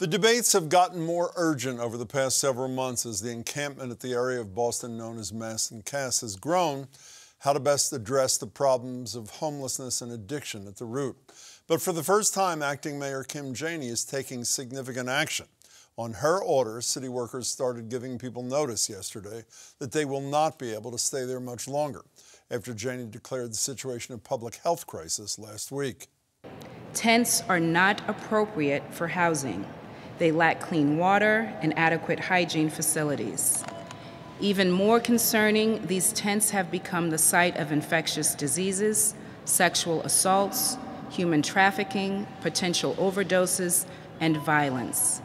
The debates have gotten more urgent over the past several months as the encampment at the area of Boston known as Mass and Cass has grown. How to best address the problems of homelessness and addiction at the root. But for the first time, Acting Mayor Kim Janey is taking significant action. On her order, city workers started giving people notice yesterday that they will not be able to stay there much longer after Janey declared the situation a public health crisis last week. Tents are not appropriate for housing. They lack clean water and adequate hygiene facilities. Even more concerning, these tents have become the site of infectious diseases, sexual assaults, human trafficking, potential overdoses, and violence.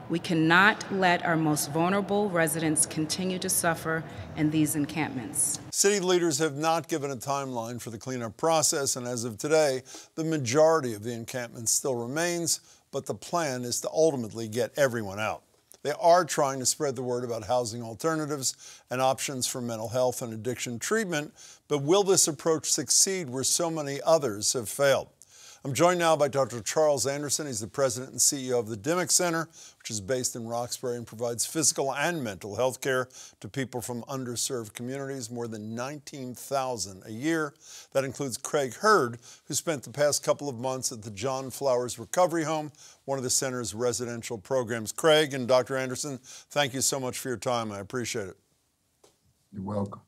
We cannot let our most vulnerable residents continue to suffer in these encampments. City leaders have not given a timeline for the cleanup process, and as of today, the majority of the encampment still remains, but the plan is to ultimately get everyone out. They are trying to spread the word about housing alternatives and options for mental health and addiction treatment, but will this approach succeed where so many others have failed? I'm joined now by Dr. Charles Anderson. He's the president and CEO of the Dimock Center, which is based in Roxbury and provides physical and mental health care to people from underserved communities, more than 19,000 a year. That includes Craig Hurd, who spent the past couple of months at the John Flowers Recovery Home, one of the center's residential programs. Craig and Dr. Anderson, thank you so much for your time. I appreciate it. You're welcome.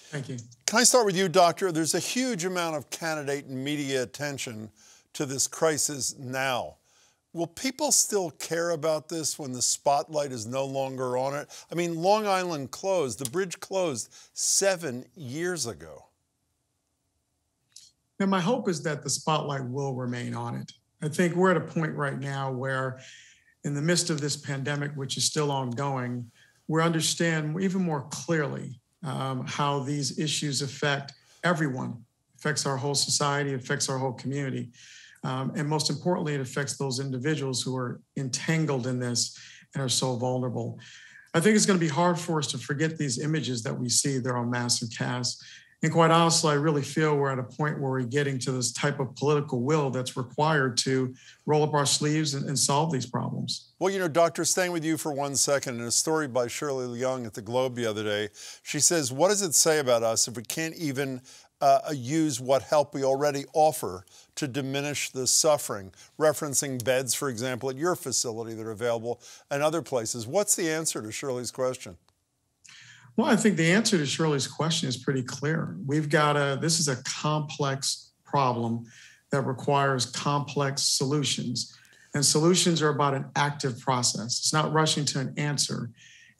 Thank you. Can I start with you, Doctor? There's a huge amount of candidate and media attention to this crisis now. Will people still care about this when the spotlight is no longer on it? I mean, Long Island closed, the bridge closed 7 years ago. And my hope is that the spotlight will remain on it. I think we're at a point right now where, in the midst of this pandemic, which is still ongoing, we understand even more clearly how these issues affect everyone, affects our whole society, affects our whole community. And most importantly, it affects those individuals who are entangled in this and are so vulnerable. I think it's going to be hard for us to forget these images that we see there on Mass and Cass. And quite honestly, I really feel we're at a point where we're getting to this type of political will that's required to roll up our sleeves and solve these problems. Well, you know, Doctor, staying with you for 1 second, in a story by Shirley Young at the Globe the other day, she says, what does it say about us if we can't even use what help we already offer to diminish the suffering, referencing beds, for example, at your facility that are available and other places? What's the answer to Shirley's question? Well, I think the answer to Shirley's question is pretty clear. This is a complex problem that requires complex solutions. And solutions are about an active process. It's not rushing to an answer.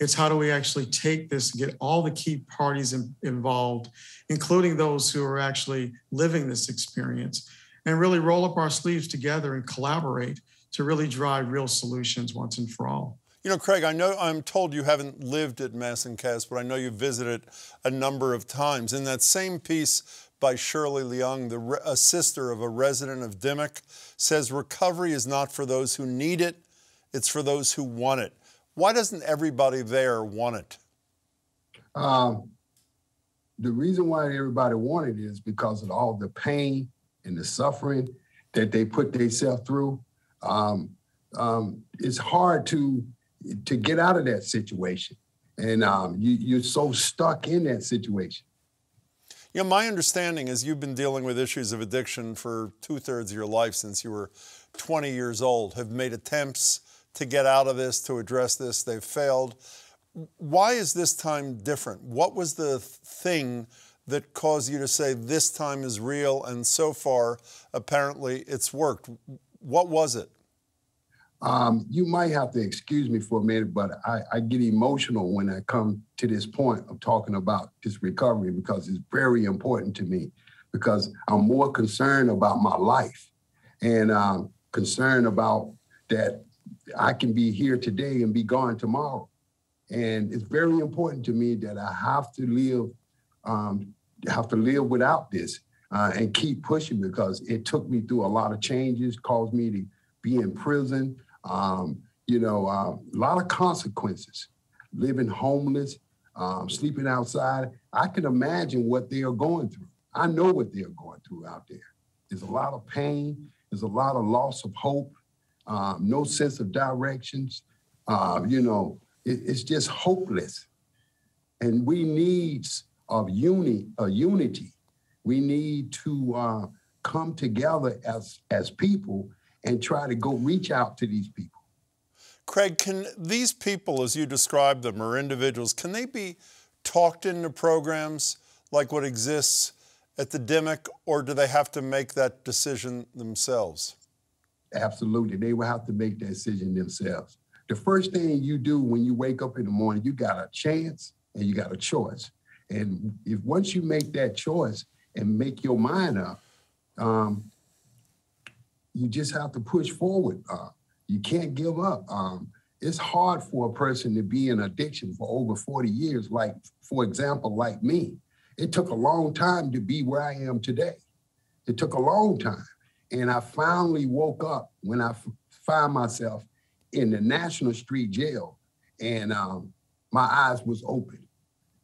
It's how do we actually take this and get all the key parties involved, including those who are actually living this experience, and really roll up our sleeves together and collaborate to really drive real solutions once and for all. You know, Craig, I'm told you haven't lived at Mass and Cass, but I know you've visited a number of times. In that same piece by Shirley Young, a sister of a resident of Dimock, says recovery is not for those who need it, it's for those who want it. Why doesn't everybody there want it? The reason why everybody want it is because of all the pain and the suffering that they put themselves through. It's hard to get out of that situation. And you're so stuck in that situation. You know, my understanding is you've been dealing with issues of addiction for 2/3 of your life since you were 20 years old, have made attempts to get out of this, to address this. They've failed. Why is this time different? What was the thing that caused you to say this time is real and so far apparently it's worked? What was it? You might have to excuse me for a minute, but I get emotional when I come to this point of talking about this recovery because it's very important to me, because I'm more concerned about my life and concerned about that I can be here today and be gone tomorrow. And it's very important to me that I have to live without this and keep pushing, because it took me through a lot of changes, caused me to be in prison, a lot of consequences, living homeless, sleeping outside. I can imagine what they are going through. I know what they are going through out there. There's a lot of pain. There's a lot of loss of hope. no sense of directions. It's just hopeless. And we need unity. We need to come together as people and try to go reach out to these people. Craig, can these people, as you describe them, or individuals, can they be talked into programs like what exists at the Dimock, or do they have to make that decision themselves? Absolutely. They will have to make that decision themselves. The first thing you do when you wake up in the morning, you got a chance and you got a choice. And if once you make that choice and make your mind up, you just have to push forward. You can't give up. It's hard for a person to be in addiction for over 40 years, like, for example, like me. It took a long time to be where I am today. It took a long time. And I finally woke up when I found myself in the National Street Jail, and my eyes was open.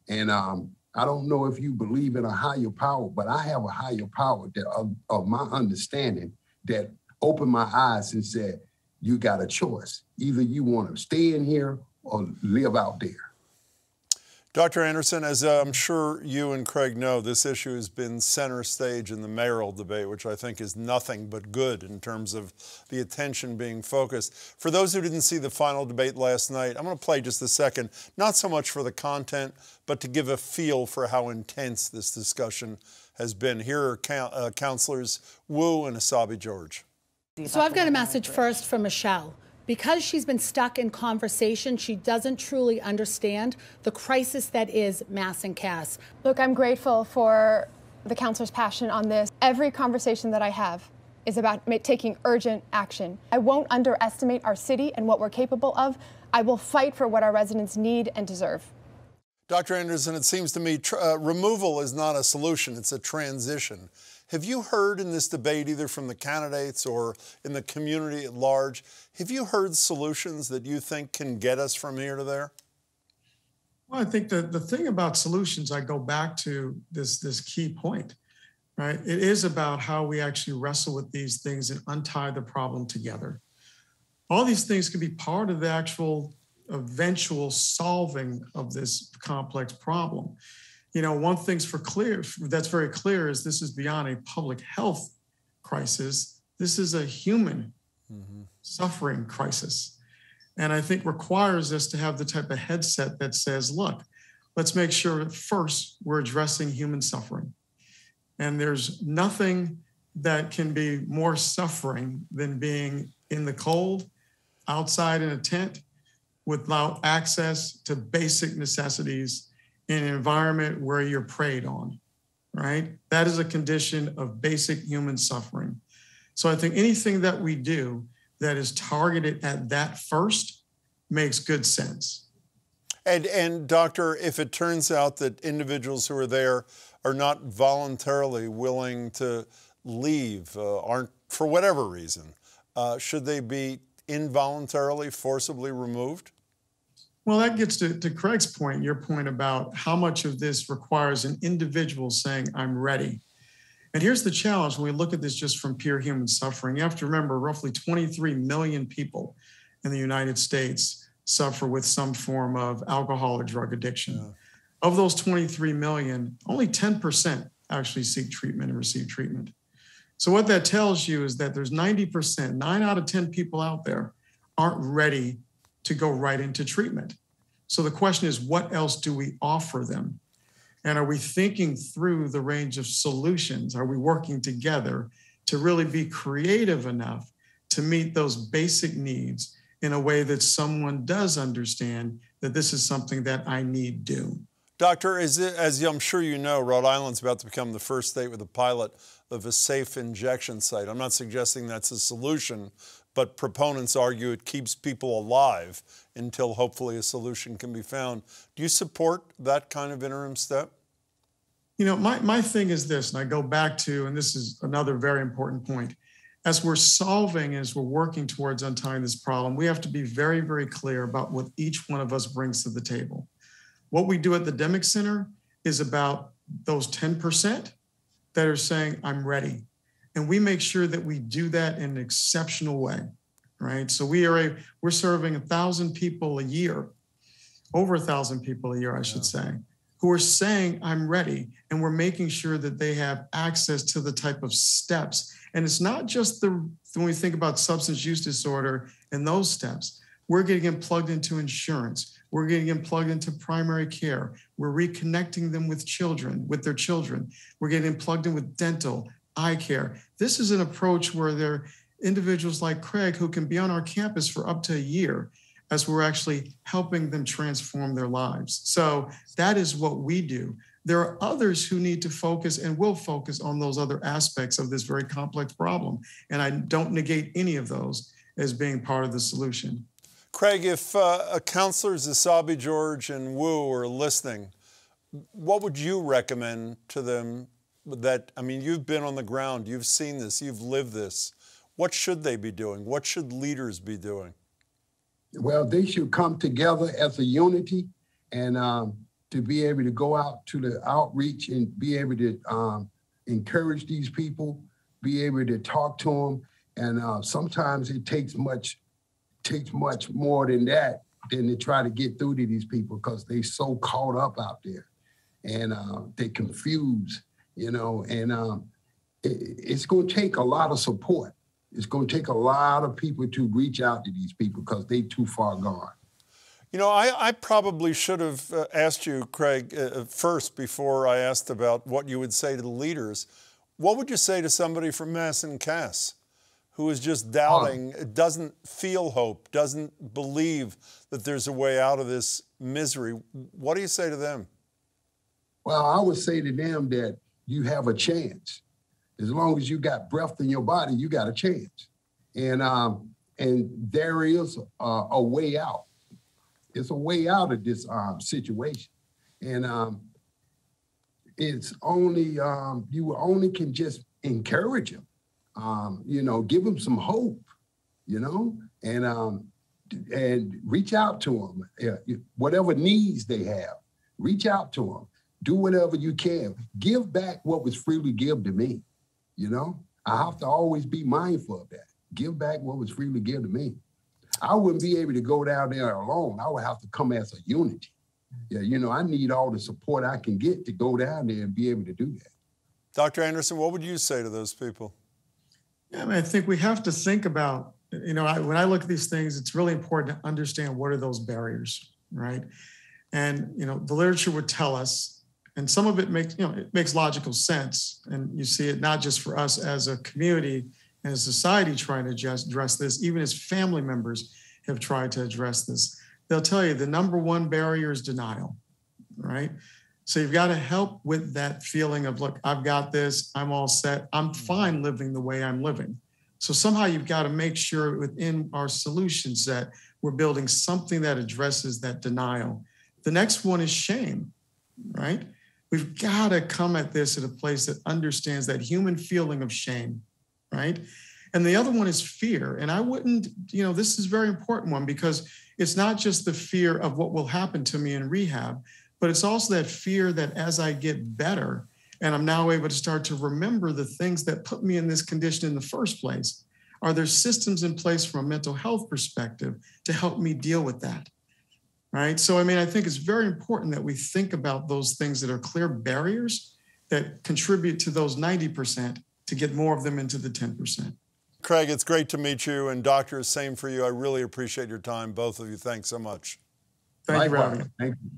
And I don't know if you believe in a higher power, but I have a higher power that of my understanding that opened my eyes and said, you got a choice. Either you want to stay in here or live out there. Dr. Anderson, as I'm sure you and Craig know, this issue has been center stage in the mayoral debate, which I think is nothing but good in terms of the attention being focused. For those who didn't see the final debate last night, I'm going to play just a second, not so much for the content, but to give a feel for how intense this discussion has been. Here are Councilors Wu and Asabi George. So I've got a message first from Michelle. Because she's been stuck in conversation, she doesn't truly understand the crisis that is mass incarceration. Look, I'm grateful for the councilor's passion on this. Every conversation that I have is about taking urgent action. I won't underestimate our city and what we're capable of. I will fight for what our residents need and deserve. Dr. Anderson, it seems to me removal is not a solution, it's a transition. Have you heard in this debate, either from the candidates or in the community at large, have you heard solutions that you think can get us from here to there? Well, I think the thing about solutions, I go back to this key point, right? It is about how we actually wrestle with these things and untie the problem together. All these things can be part of the actual eventual solving of this complex problem. You know, one thing's that's very clear is this is beyond a public health crisis. This is a human suffering crisis. And I think requires us to have the type of headset that says, look, let's make sure that first we're addressing human suffering. And there's nothing that can be more suffering than being in the cold, outside in a tent, without access to basic necessities in an environment where you're preyed on, right? That is a condition of basic human suffering. So I think anything that we do that is targeted at that first makes good sense. And doctor, if it turns out that individuals who are there are not voluntarily willing to leave, aren't, for whatever reason, should they be involuntarily, forcibly removed? Well, that gets to Craig's point, your point about how much of this requires an individual saying, I'm ready. And here's the challenge when we look at this just from pure human suffering. You have to remember roughly 23 million people in the United States suffer with some form of alcohol or drug addiction. Yeah. Of those 23 million, only 10% actually seek treatment and receive treatment. So what that tells you is that there's 90%, 9 out of 10 people out there aren't ready to go right into treatment. So the question is, what else do we offer them? And are we thinking through the range of solutions? Are we working together to really be creative enough to meet those basic needs in a way that someone does understand that this is something that I need do? Doctor, as I'm sure you know, Rhode Island's about to become the first state with a pilot of a safe injection site. I'm not suggesting that's a solution, but proponents argue it keeps people alive until hopefully a solution can be found. Do you support that kind of interim step? You know, my thing is this, and I go back to, and this is another very important point. As we're solving, as we're working towards untying this problem, we have to be very, very clear about what each one of us brings to the table. What we do at the Dimock Center is about those 10% that are saying, I'm ready. And we make sure that we do that in an exceptional way, right? So we're serving 1,000 people a year, over 1,000 people a year, I should say, who are saying, I'm ready. And we're making sure that they have access to the type of steps. And it's not just when we think about substance use disorder and those steps, we're getting them plugged into insurance. We're getting them plugged into primary care. We're reconnecting them with their children. We're getting them plugged in with dental, eye care. This is an approach where there are individuals like Craig who can be on our campus for up to a year as we're actually helping them transform their lives. So that is what we do. There are others who need to focus and will focus on those other aspects of this very complex problem. And I don't negate any of those as being part of the solution. Craig, if Counselors Asabi George and Wu are listening, what would you recommend to them that, I mean, you've been on the ground, you've seen this, you've lived this. What should they be doing? What should leaders be doing? Well, they should come together as a unity and to be able to go out to the outreach and be able to encourage these people, be able to talk to them. And sometimes it takes much more than that than to try to get through to these people because they're so caught up out there and they confused, you know, and it's going to take a lot of support. It's going to take a lot of people to reach out to these people because they're too far gone. You know, I probably should have asked you, Craig, first before I asked about what you would say to the leaders. What would you say to somebody from Madison Cass who is just doubting, doesn't feel hope, doesn't believe that there's a way out of this misery? What do you say to them? Well, I would say to them that you have a chance. As long as you got breath in your body, you got a chance. And there is a way out. It's a way out of this situation. And it's only, you only can just encourage them, you know, give them some hope, you know, and reach out to them. Whatever needs they have, reach out to them. Do whatever you can. Give back what was freely given to me. You know, I have to always be mindful of that. Give back what was freely given to me. I wouldn't be able to go down there alone. I would have to come as a unity. Yeah, you know, I need all the support I can get to go down there and be able to do that. Dr. Anderson, what would you say to those people? Yeah, I mean, I think we have to think about, you know, when I look at these things, it's really important to understand what are those barriers, right? And, you know, the literature would tell us, and some of it makes, you know, it makes logical sense. And you see it not just for us as a community and a society trying to address this, even as family members have tried to address this. They'll tell you the number one barrier is denial, right? So you've got to help with that feeling of, look, I've got this, I'm all set, I'm fine living the way I'm living. So somehow you've got to make sure within our solution set, we're building something that addresses that denial. The next one is shame, right? We've got to come at this at a place that understands that human feeling of shame, right? And the other one is fear. And I wouldn't, you know, this is a very important one because it's not just the fear of what will happen to me in rehab, but it's also that fear that as I get better and I'm now able to start to remember the things that put me in this condition in the first place, are there systems in place from a mental health perspective to help me deal with that? Right. So, I mean, I think it's very important that we think about those things that are clear barriers that contribute to those 90% to get more of them into the 10%. Craig, it's great to meet you. And doctor, same for you. I really appreciate your time, both of you. Thanks so much. Thank you for having me. Thank you.